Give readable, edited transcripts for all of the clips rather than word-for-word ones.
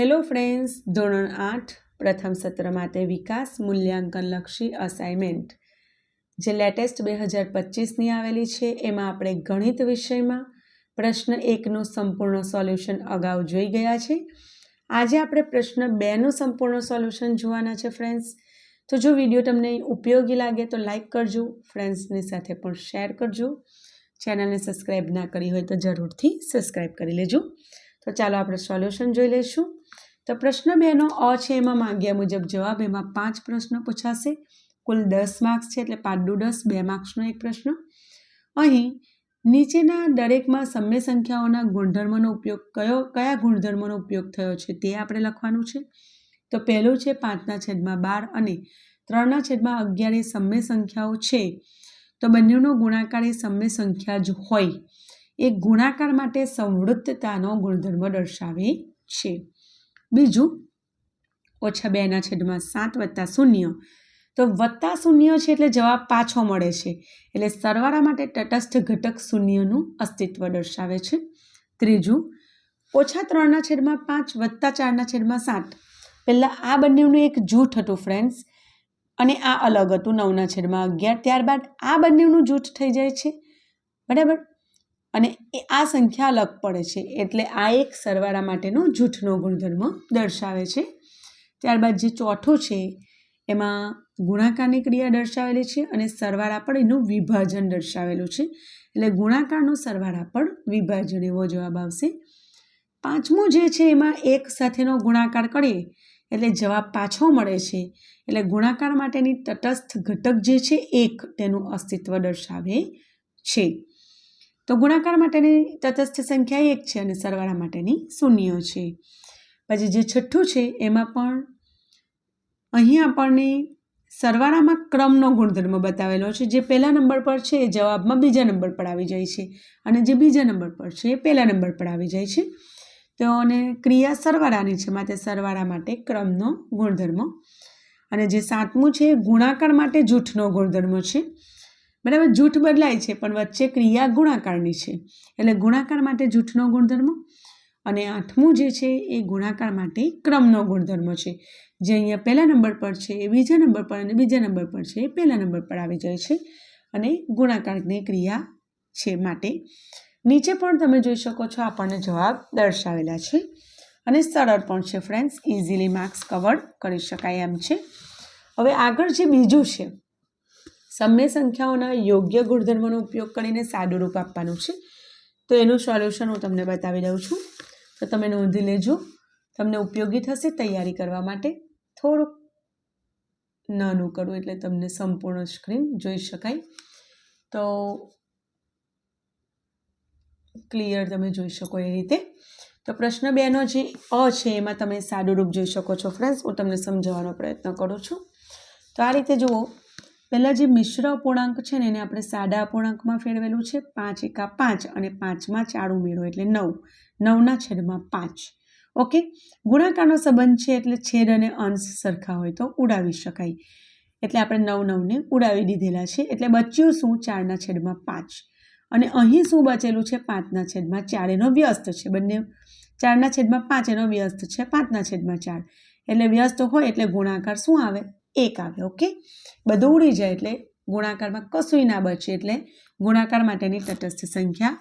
Hello friends, ધોરણ 8 પ્રથમ સત્ર માટે વિકાસ મૂલ્યાંકનલક્ષી અસાઇનમેન્ટ જે લેટેસ્ટ 2025ની આવેલી છે એમાં આપણે ગણિત વિષયમાં પ્રશ્ન 1નું સંપૂર્ણ સોલ્યુશન અગાઉ જોઈ ગયા છે। આજે આપણે પ્રશ્ન 2નું સંપૂર્ણ સોલ્યુશન જોવાના છે ફ્રેન્ડ્સ। તો જો વિડીયો તમને ઉપયોગી લાગે તો લાઈક કરજો, ફ્રેન્ડ્સની સાથે પણ શેર કરજો, ચેનલને સબસ્ક્રાઈબ ના કરી હોય તો જરૂરથી સબસ્ક્રાઈબ કરી લેજો। તો ચાલો આપણે સોલ્યુશન જોઈ લઈશું। તો પ્રશ્ન 2નો અ છે એમાં માંગ્યા મુજબ જવાબ, એમાં 5 પ્રશ્નો પૂછાશે, કુલ 10 માર્ક્સ છે એટલે 5 દુ 10, 2 માર્ક્સનો એક પ્રશ્ન। અહીં નીચેના દરેકમાં સમય સંખ્યાઓના ગુણધર્મનો ઉપયોગ કયા ગુણધર્મનો ઉપયોગ થયો છે તે આપણે લખવાનું છે। તો પહેલું છે 5/12 અને 3/11 એ સમય સંખ્યાઓ છે, તો બંનેનો ગુણાકાર એ સમય સંખ્યા જ હોય એ ગુણાકાર માટે સંવૃત્તતાનો ગુણધર્મ દર્શાવે છે। બીજું -2/7 + 0, તો +0 છે એટલે જવાબ પાછો મળે છે, એટલે સરવાળા માટે તટસ્થ ઘટક શૂન્યનું અસ્તિત્વ દર્શાવે છે। ત્રીજું -3/5 + 4/7, પહેલાં આ બંનેનું એક જૂથ હતું ફ્રેન્ડ્સ અને આ અલગ હતું 9/11, ત્યારબાદ આ બંનેનું જૂથ થઈ જાય છે, બરાબર, અને આ સંખ્યા અલગ પડે છે એટલે આ એક સરવાળા માટેનો જૂથનો ગુણધર્મ દર્શાવે છે। ત્યારબાદ જે ચોથું છે એમાં ગુણાકારની ક્રિયા દર્શાવેલી છે અને સરવાળા પર એનું વિભાજન દર્શાવેલું છે, એટલે ગુણાકારનો સરવાળા પર વિભાજન એવો જવાબ આવશે। પાંચમું જે છે એમાં એક સાથેનો ગુણાકાર કરીએ એટલે જવાબ પાછો મળે છે, એટલે ગુણાકાર માટેની તટસ્થ ઘટક જે છે એક તેનું અસ્તિત્વ દર્શાવે છે। તો ગુણાકાર માટેની તટસ્થ સંખ્યા 1 છે અને સરવાળા માટેની 0 છે। પછી જે છઠ્ઠું છે એમાં પણ અહીં આપણને સરવાળામાં ક્રમનો ગુણધર્મ બતાવેલો છે, જે પહેલા નંબર પર છે એ જવાબમાં બીજા નંબર પર આવી જાય છે અને જે બીજા નંબર પર છે એ પહેલા નંબર પર આવી જાય છે। તો અને ક્રિયા સરવાળાની છે, માટે સરવાળા માટે ક્રમનો ગુણધર્મ। અને જે 7મું છે ગુણાકાર માટે જૂથનો ગુણધર્મ છે, બરાબર, જૂથ બદલાય છે પણ વચ્ચે ક્રિયા ગુણાકારની છે એટલે ગુણાકાર માટે જૂથનો ગુણધર્મ। અને 8મું જે છે એ ગુણાકાર માટે ક્રમનો ગુણધર્મ છે, જે અહીંયા પહેલા નંબર પર છે એ બીજા નંબર પર અને બીજા નંબર પર છે એ પહેલા નંબર પર આવી જાય છે અને ગુણાકારની ક્રિયા છે માટે નીચે પણ તમે જોઈ શકો છો આપણને જવાબ દર્શાવેલા છે અને સરળ પણ છે ફ્રેન્ડ્સ, ઇઝીલી માર્ક્સ કવર કરી શકાય એમ છે। હવે આગળ જે બીજું છે સમય સંખ્યાઓના યોગ્ય ગુણધર્મનો ઉપયોગ કરીને સાદું રૂપ આપવાનું છે, તો એનું સોલ્યુશન હું તમને બતાવી દઉં છું, તો તમે નોંધી લેજો, તમને ઉપયોગી થશે તૈયારી કરવા માટે। થોડુંક નાનું કરું એટલે તમને સંપૂર્ણ સ્ક્રીન જોઈ શકાય, તો ક્લિયર તમે જોઈ શકો એ રીતે। તો પ્રશ્ન 2નો જે અ છે એમાં તમે સાદું રૂપ જોઈ શકો છો ફ્રેન્ડ્સ, હું તમને સમજાવવાનો પ્રયત્ન કરું છું। તો આ રીતે જુઓ, પહેલાં જે મિશ્ર અપૂર્ણાંક છે ને એને આપણે સાદા અપૂર્ણાંકમાં ફેરવેલું છે, 5 × 5 અને 5માં 4 ઉમેરો એટલે 9, 9/5। ઓકે, ગુણાકારનો સંબંધ છે એટલે છેદ અને અંશ સરખા હોય તો ઉડાવી શકાય, એટલે આપણે 9 ઉડાવી દીધેલા છે, એટલે બચ્યું શું 4/5 અને અહીં શું બચેલું છે 5/4, એનો વ્યસ્ત છે, બંને 4/5 એનો વ્યસ્ત છે 5/4, એટલે વ્યસ્ત હોય એટલે ગુણાકાર શું આવે 1 આવે। ઓકે, બધું ઉડી જાય એટલે ગુણાકારમાં કશું ના બચે, એટલે ગુણાકાર માટેની તટસ્થ સંખ્યા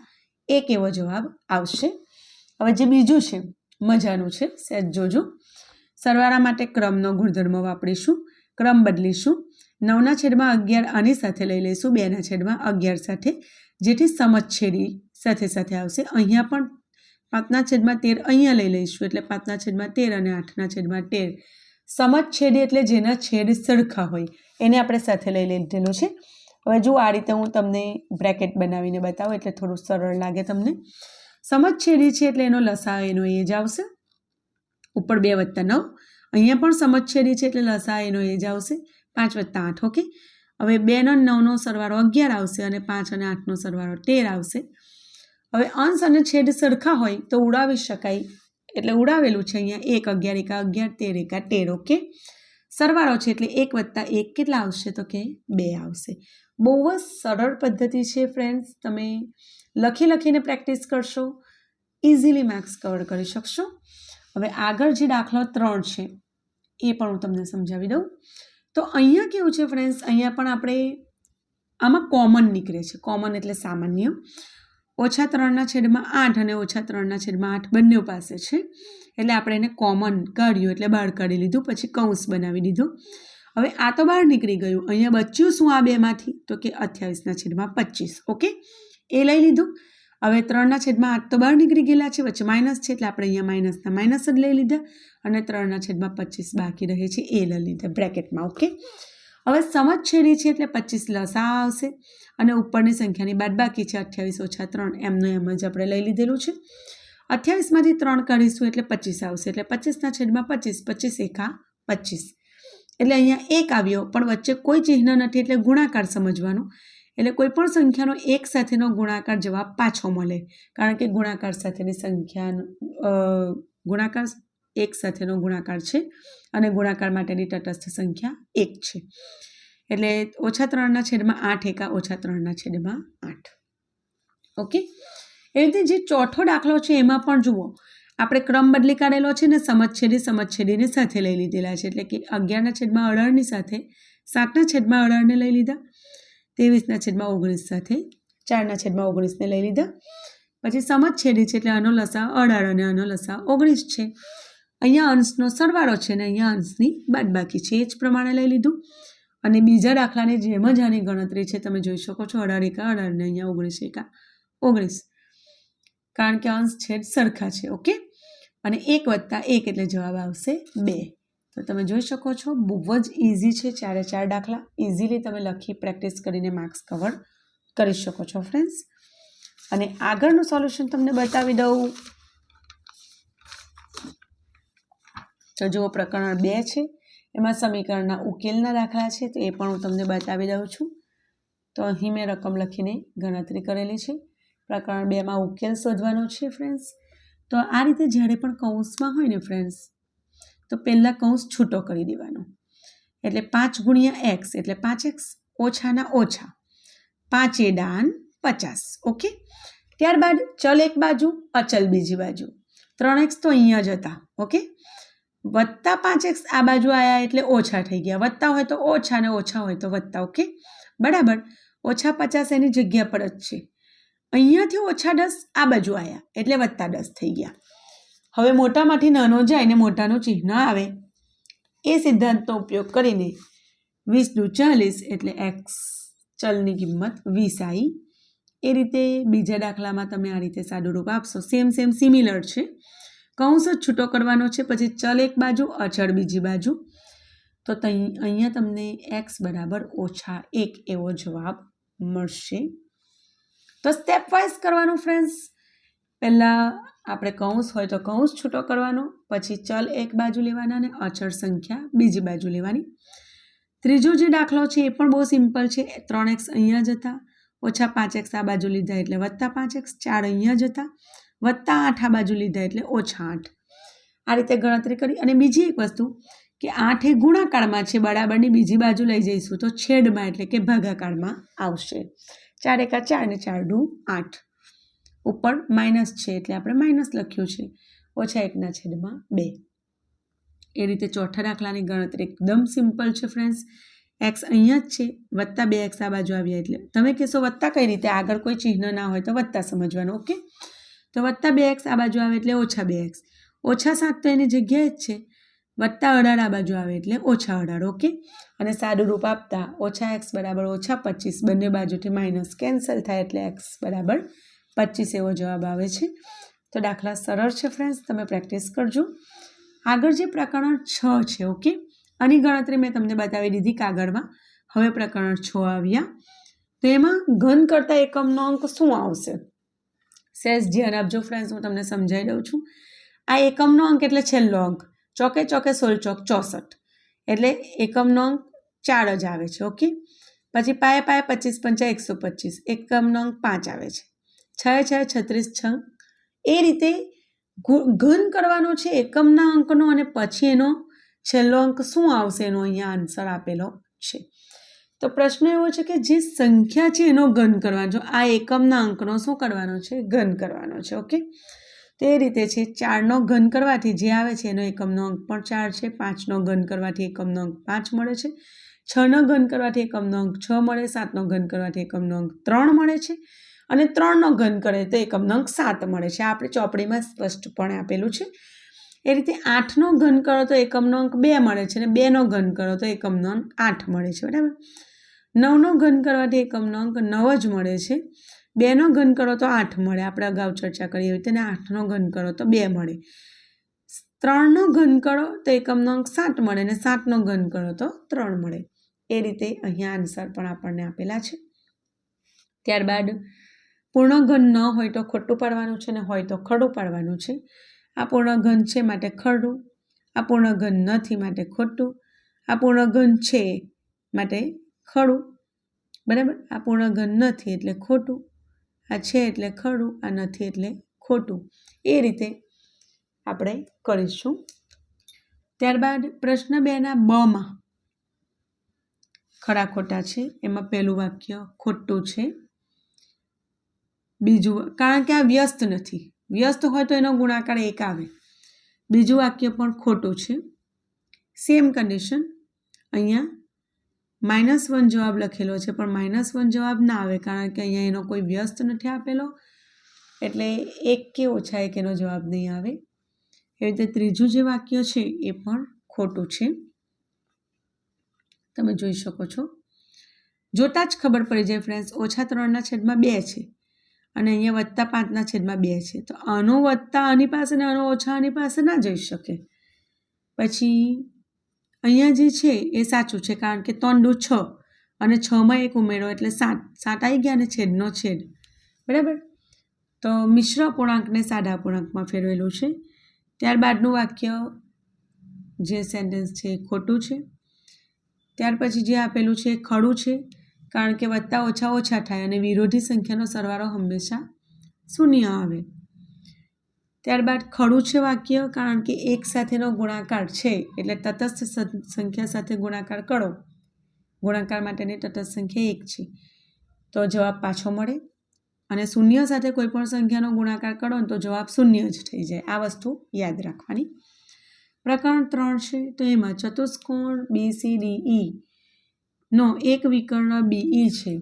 1 એવો જવાબ આવશે। હવે જે બીજું છે મજાનું છે, સહેજ જોજો, સરવાળા માટે ક્રમનો ગુણધર્મ વાપરીશું, ક્રમ બદલીશું, 9/11 આની સાથે લઈ લઈશું 2/11 સાથે, જેથી સમછેદી સાથે સાથે આવશે। અહીંયા પણ 5/13 અહીંયા લઈ લઈશું એટલે 5/13 અને 8/13, સમછેદી એટલે જેના છેદ સરખા હોય એને આપણે સાથે લઈ લીધેલું છે। હવે જો આ રીતે હું તમને બ્રેકેટ બનાવીને બતાવું એટલે થોડું સરળ લાગે તમને। સમછેદી છે એટલે એનો લસા એનો એ જ આવશે, ઉપર 2 + 9, અહીંયા પણ સમછેદી છે એટલે લસા એનો એ જ આવશે 5 + 8। ઓકે, હવે 2 અને 9નો સરવાળો 11 આવશે અને 5 અને 8નો સરવાળો 13 આવશે। હવે અંશ અને છેદ સરખા હોય તો ઉડાવી શકાય, એટલે ઉડાવેલું છે અહીંયા 1 11 × 11 13 × 13। ઓકે, સરવાળો છે એટલે 1 + 1 કેટલા આવશે તો કે 2 આવશે। બહુ જ સરળ પદ્ધતિ છે ફ્રેન્ડ્સ, તમે લખીને પ્રેક્ટિસ કરશો, ઇઝીલી માર્ક્સ કવર કરી શકશો। હવે આગળ જે દાખલો 3 છે એ પણ હું તમને સમજાવી દઉં. તો અહીંયા કેવું છે ફ્રેન્ડ્સ, અહીંયા પણ આપણે આમાં કોમન નીકળે છે. કોમન એટલે સામાન્ય. -3/8 અને -3/8 બંને પાસે છે, એટલે આપણે એને કોમન કાઢ્યું એટલે બહાર કાઢી લીધું, પછી કૌંસ બનાવી દીધો. હવે આ તો બહાર નીકળી ગયું. અહીંયા બચ્યું શું આ બેમાંથી? તો કે 28/25. ઓકે, એ લઈ લીધું. હવે 3/8 તો બહાર નીકળી ગયેલા છે, વચ્ચે માઇનસ છે એટલે આપણે અહીંયા માઇનસના માઇનસ જ લઈ લીધા અને 3/25 બાકી રહે છે એ લઈ લીધા બ્રેકેટમાં. ઓકે, હવે સમછેડી છે એટલે 25 લસા આવશે અને ઉપરની સંખ્યાની બાદબાકી છે 28 - 3 એમનું એમ જ આપણે લઈ લીધેલું છે. 28માંથી 3 કાઢીશું એટલે 25 આવશે, એટલે 25/25, 25 એકા 25, એટલે અહીંયા 1 આવ્યો પણ વચ્ચે કોઈ ચિહ્ન નથી એટલે ગુણાકાર સમજવાનો. એટલે કોઈ પણ સંખ્યાનો એક સાથેનો ગુણાકાર જવાબ પાછો મળે, કારણ કે ગુણાકાર સાથેની સંખ્યાનો ગુણાકાર એક સાથેનો ગુણાકાર છે અને ગુણાકાર માટેની તટસ્થ સંખ્યા 1 છે. એટલે -3/8 એકા -3/8. ઓકે, એ રીતે જે ચોથો દાખલો છે એમાં પણ જુઓ આપણે ક્રમ બદલી કાઢેલો છે ને સમછેદીની સાથે લઈ લીધેલા છે, એટલે કે 11/18ની સાથે 7/18ને લઈ લીધા, 23/19 સાથે 4/19ને લઈ લીધા. પછી સમછેદી છે એટલે આનો લસા 18 અને આનો લસા 19 છે. અહીંયા અંશનો સરવાળો છે ને અહીંયા અંશની બાદબાકી છે, એ જ પ્રમાણે લઈ લીધું. અને બીજા દાખલાની જેમ જ આની ગણતરી છે, તમે જોઈ શકો છો 18 એકા 18 ને અહીંયા 19 એકા 19, કારણ કે અંશ છેદ સરખા છે. ઓકે, અને 1 + 1 એટલે જવાબ આવશે 2. તો તમે જોઈ શકો છો બહુ જ ઇઝી છે. 4 દાખલા ઇઝીલી તમે લખી પ્રેક્ટિસ કરીને માર્ક્સ કવર કરી શકો છો ફ્રેન્ડ્સ. અને આગળનું સોલ્યુશન તમને બતાવી દઉં. તો જુઓ પ્રકરણ 2 છે, એમાં સમીકરણના ઉકેલના દાખલા છે, તો એ પણ હું તમને બતાવી દઉં છું. તો અહીં મેં રકમ લખીને ગણતરી કરેલી છે. પ્રકરણ 2માં ઉકેલ શોધવાનો છે ફ્રેન્ડ્સ. તો આ રીતે જ્યારે પણ કૌંસમાં હોય ને ફ્રેન્ડ્સ, તો પહેલાં કૌંસ છૂટો કરી દેવાનો, એટલે 5 × x એટલે 5x ઓછાના ઓછા 5 × 50. ઓકે, ત્યારબાદ ચલ એક બાજુ અચલ બીજી બાજુ. 3x તો અહીંયા જ હતા. ઓકે, વત્તા 5x આ બાજુ આવ્યા એટલે ઓછા થઈ ગયા, વત્તા હોય તો ઓછા અને ઓછા હોય તો વત્તા. ઓકે, બરાબર. -50 એની જગ્યા પર જ છે. અહીંયાથી -10 આ બાજુ આવ્યા એટલે +10 થઈ ગયા. હવે મોટામાંથી નાનો જાય ને મોટાનું ચિહ્ન આવે, એ સિદ્ધાંતનો ઉપયોગ કરીને 20 × 40 એટલે x ચલની કિંમત 20 આવી. એ રીતે બીજા દાખલામાં તમે આ રીતે સાદું રૂપ આપશો. સેમ સિમિલર છે. કૌંસ જ છૂટો કરવાનો છે, પછી ચલ એક બાજુ અચળ બીજી બાજુ. તો અહીંયા તમને x = -1 એવો જવાબ મળશે. તો સ્ટેપ વાઇઝ કરવાનું ફ્રેન્ડ્સ. પહેલાં આપણે કૌંસ હોય તો કૌંસ છૂટો કરવાનો, પછી ચલ એક બાજુ લેવાના અને અચળ સંખ્યા બીજી બાજુ લેવાની. ત્રીજો જે દાખલો છે એ પણ બહુ સિમ્પલ છે. 3x અહીંયા જ હતા, -5x આ બાજુ લીધા એટલે +5x, 4 અહીંયા જ હતા, +8 આ બાજુ લીધા એટલે -8. આ રીતે ગણતરી કરી. અને બીજી એક વસ્તુ કે 8 એ ગુણાકારમાં છે, બરાબરની બીજી બાજુ લઈ જઈશું તો છેદમાં એટલે કે ભાગાકારમાં આવશે. 4 એકા 4 ને 4 દુ 8. ઉપર માઇનસ છે એટલે આપણે માઇનસ લખ્યું છે, -1/2. એ રીતે ચોથા દાખલાની ગણતરી એકદમ સિમ્પલ છે ફ્રેન્ડ્સ. x અહીંયા જ છે, +2x આ બાજુ આવ્યા એટલે તમે કહેશો વત્તા કઈ રીતે, આગળ કોઈ ચિહ્ન ના હોય તો વત્તા સમજવાનું. ઓકે, તો +2x આ બાજુ આવે એટલે -2x, -7 તો એની જગ્યાએ જ છે, +18 આ બાજુ આવે એટલે -18. ઓકે, અને સાદું રૂપ આપતા -x = -25, બંને બાજુથી માઇનસ કેન્સલ થાય એટલે x = 25 એવો જવાબ આવે છે. તો દાખલા સરળ છે ફ્રેન્ડ્સ, તમે પ્રેક્ટિસ કરજો. આગળ જે પ્રકરણ 6 છે, ઓકે, આની ગણતરી મેં તમને બતાવી દીધી કાગળમાં. હવે પ્રકરણ 6 આવ્યા, તો એમાં ઘન કરતા એકમનો અંક શું આવશે? સહેજ ધ્યાન આપજો ફ્રેન્ડ્સ, હું તમને સમજાવી દઉં છું. આ એકમનો અંક એટલે છેલ્લો અંક, ચોકે 16 ચોક 64, એટલે એકમનો અંક 4 જ આવે છે. ઓકે, પછી પાયે 25 × 5 = 125, એકમનો અંક 5 આવે છે. 6 × 6 = 36. એ રીતે ઘન કરવાનો છે એકમના અંકનો, અને પછી એનો છેલ્લો અંક શું આવશે એનો અહીંયા આન્સર આપેલો છે. તો પ્રશ્ન એવો છે કે જે સંખ્યા છે એનો ઘન કરવાનો, આ એકમના અંકનો શું કરવાનો છે? ઘન કરવાનો છે. ઓકે, તો તે રીતે છે 4નો ઘન કરવાથી જે આવે છે એનો એકમનો અંક પણ 4 છે, 5નો ઘન કરવાથી એકમનો અંક 5 મળે છે, 6નો ઘન કરવાથી એકમનો અંક 6 મળે, 7નો ઘન કરવાથી એકમનો અંક 3 મળે છે અને 3નો ઘન કરે તો એકમનો અંક 7 મળે છે. આ આપણે ચોપડીમાં સ્પષ્ટપણે આપેલું છે. એ રીતે 8નો ઘન કરો તો એકમનો અંક 2 મળે છે અને 2નો ઘન કરો તો એકમનો અંક 8 મળે છે, બરાબર. 9નો ઘન કરવાથી એકમનો અંક 9 જ મળે છે. 2નો ઘન કરો તો 8 મળે, આપણે અગાઉ ચર્ચા કરી એવી રીતે, અને 8નો ઘન કરો તો 2 મળે. 3નો ઘન કરો તો એકમનો અંક 7 મળે અને 7નો ઘન કરો તો 3 મળે. એ રીતે અહીંયા આન્સર પણ આપણને આપેલા છે. ત્યારબાદ પૂર્ણ ઘન ન હોય તો ખોટું પાડવાનું છે અને હોય તો ખરું પાડવાનું છે. આ પૂર્ણ ઘન છે માટે ખરું, આ પૂર્ણ ઘન નથી માટે ખોટું, આ પૂર્ણ ઘન છે માટે ખરું, બરાબર. આ પૂર્ણ ઘન નથી એટલે ખોટું, આ છે એટલે ખરું, આ નથી એટલે ખોટું. એ રીતે આપણે કરીશું. ત્યારબાદ પ્રશ્ન 2ના બમાં ખરા ખોટા છે. એમાં પહેલું વાક્ય ખોટું છે. બીજું, કારણ કે આ વ્યસ્ત નથી, વ્યસ્ત હોય તો એનો ગુણાકાર 1 આવે. બીજું વાક્ય પણ ખોટું છે. સેમ કન્ડિશન, અહીંયા -1 જવાબ લખેલો છે પણ -1 જવાબ ના આવે કારણ કે અહીંયા એનો કોઈ વ્યસ્ત નથી આપેલો, એટલે 1 કે ઓછા 1 એનો જવાબ નહીં આવે. એવી રીતે ત્રીજું જે વાક્ય છે એ પણ ખોટું છે. તમે જોઈ શકો છો. જોતાં જ ખબર પડી જાય ફ્રેન્ડ્સ, -3/2 છે અને અહીંયા +5/2 છે, તો આનો વત્તા આની પાસે ને આનો ઓછા આની પાસે ના જઈ શકે. પછી અહીંયા જે છે એ સાચું છે કારણ કે 3 × 6 અને 6માં 1 ઉમેરો એટલે 7 આવી ગયા અને છેદનો છેદ, બરાબર. તો મિશ્ર અપૂર્ણાંકને સાદા અપૂર્ણાંકમાં ફેરવેલું છે. ત્યારબાદનું વાક્ય જે સેન્ટેન્સ છે એ ખોટું છે. ત્યાર પછી જે આપેલું છે એ ખરું છે કારણ કે વત્તા ઓછા ઓછા થાય અને વિરોધી સંખ્યાનો સરવાળો હંમેશા 0 આવે. ત્યારબાદ ખરું છે વાક્ય કારણ કે 1 સાથેનો ગુણાકાર છે એટલે તટસ્થ સંખ્યા સાથે ગુણાકાર કરો, ગુણાકાર માટેની તટસ્થ સંખ્યા 1 છે તો જવાબ પાછો મળે, અને 0 સાથે કોઈ પણ સંખ્યાનો ગુણાકાર કરો તો જવાબ 0 જ થઈ જાય. આ વસ્તુ યાદ રાખવાની. પ્રકરણ 3 છે તો એમાં ચતુષ્કોણ BCDE નો એક વિકર્ણ BE છે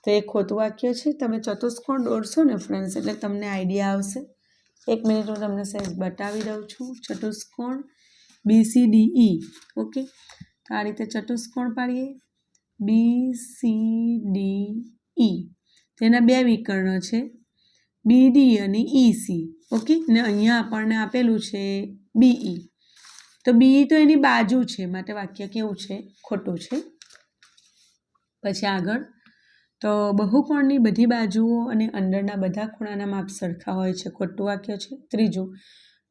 તો એ ખોટું વાક્ય છે. તમે ચતુષ્કોણ દોરશો ને ફ્રેન્ડ્સ એટલે તમને આઈડિયા આવશે. 1 મિનિટ હું તમને સહેજ બતાવી દઉં છું. ચતુષ્કોણ BCDE, ઓકે. તો આ રીતે ચતુષ્કોણ પાડીએ BCDE. તેના 2 વિકર્ણ છે BD અને EC, ઓકે. ને અહીંયા આપણને આપેલું છે BE, તો BE તો એની બાજુ છે માટે વાક્ય કેવું છે? ખોટું છે. પછી આગળ, તો બહુકોણની બધી બાજુઓ અને અંદરના બધા ખૂણાના માપ સરખા હોય છે, ખોટું વાક્ય છે. ત્રીજું,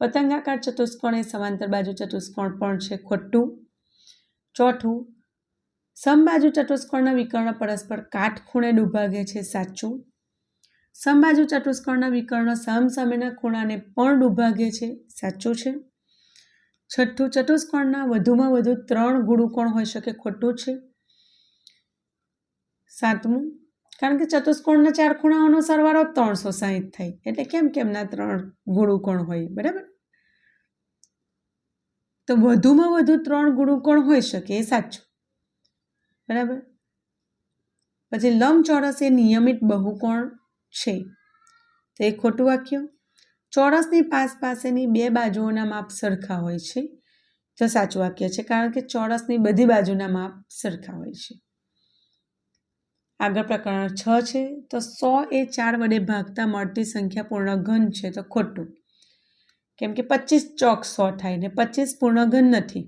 પતંગાકાર ચતુષ્કોણ એ સમાંતર બાજુ ચતુષ્કોણ પણ છે, ખોટું. ચોથું, સમબાજુ ચતુષ્કોણના વિકર્ણ પરસ્પર કાટખૂણે દુભાગે છે, સાચું. સમબાજુ ચતુષ્કોણના વિકર્ણ સામસામેના ખૂણાને પણ દુભાગે છે, સાચું છે. છઠ્ઠું, ચતુષ્કોણના વધુમાં વધુ 3 ગુણકોણ હોઈ શકે, ખોટું છે. સાતમું, કારણ કે ચતુષ્કોણના 4 ખૂણાઓનો સરવાળો 360 થાય એટલે કેમના 3 ગુણકોણ હોય, બરાબર. તો વધુમાં વધુ 3 ગુણકોણ હોઈ શકે એ સાચું, બરાબર. પછી લંબચોરસ એ નિયમિત બહુકોણ છે તો એ ખોટું વાક્ય. ચોરસની પાસેની 2 બાજુઓના માપ સરખા હોય છે તો સાચું વાક્ય છે કારણ કે ચોરસની બધી બાજુના માપ સરખા હોય છે. આગળ પ્રકરણ 6 છે તો 100 એ 4 વડે ભાગતા મળતી સંખ્યા પૂર્ણ ઘન છે તો ખોટું, કેમ કે 25 ચોક 100 થાય ને 25 પૂર્ણ ઘન નથી.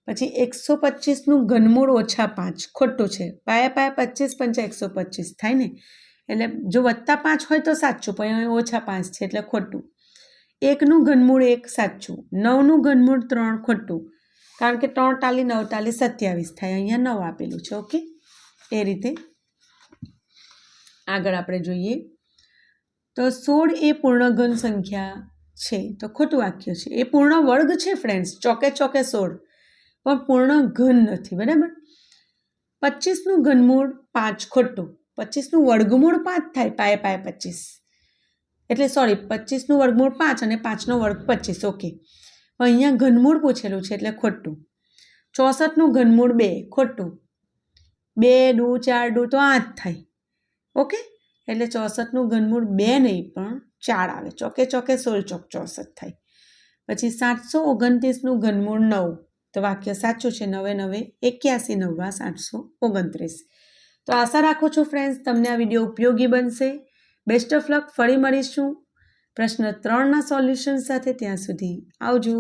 પછી 125નું ઘનમૂળ -5, ખોટું છે. પાયા 25 × 125 થાય ને, એટલે જો +5 હોય તો સાચું પણ -5 છે એટલે ખોટું. 1નું ઘનમૂળ 1 સાચું, 9નું ઘનમૂળ 3 ખોટું, કારણ કે 3 × 9 = 27 થાય, અહીંયા 9 આપેલું છે, ઓકે. એ રીતે આગળ આપણે જોઈએ તો 16 એ પૂર્ણ ઘન સંખ્યા છે તો ખોટું વાક્ય છે. એ પૂર્ણ વર્ગ છે ફ્રેન્ડ્સ, ચોકે 16 પણ પૂર્ણ ઘન નથી, બરાબર. 25નું ઘનમૂળ 5 ખોટું, 25નું વર્ગમૂળ 5 થાય, પાયે 25, એટલે સોરી 25નું વર્ગમૂળ 5 અને 5નો વર્ગ 25. ઓકે, અહીંયા ઘનમૂળ પૂછેલું છે એટલે ખોટું. 64નું ઘનમૂળ 2 ખોટું. 2 2 4 2 તો 8 થાય. ઓકે, એટલે 64નું ઘનમૂળ 2 નહીં પણ 4 આવે. ચોકે ચોકે 16 ચોક 64 થાય. પછી 729નું ઘનમૂળ 9, તો વાક્ય સાચું છે. 9 9 81 9 729. તો આશા રાખું છું ફ્રેન્ડ્સ તમને આ વિડીયો ઉપયોગી બનશે. Best of luck. ફરી મળીશું પ્રશ્ન 3ના સોલ્યુશન સાથે. ત્યાં સુધી આવજો.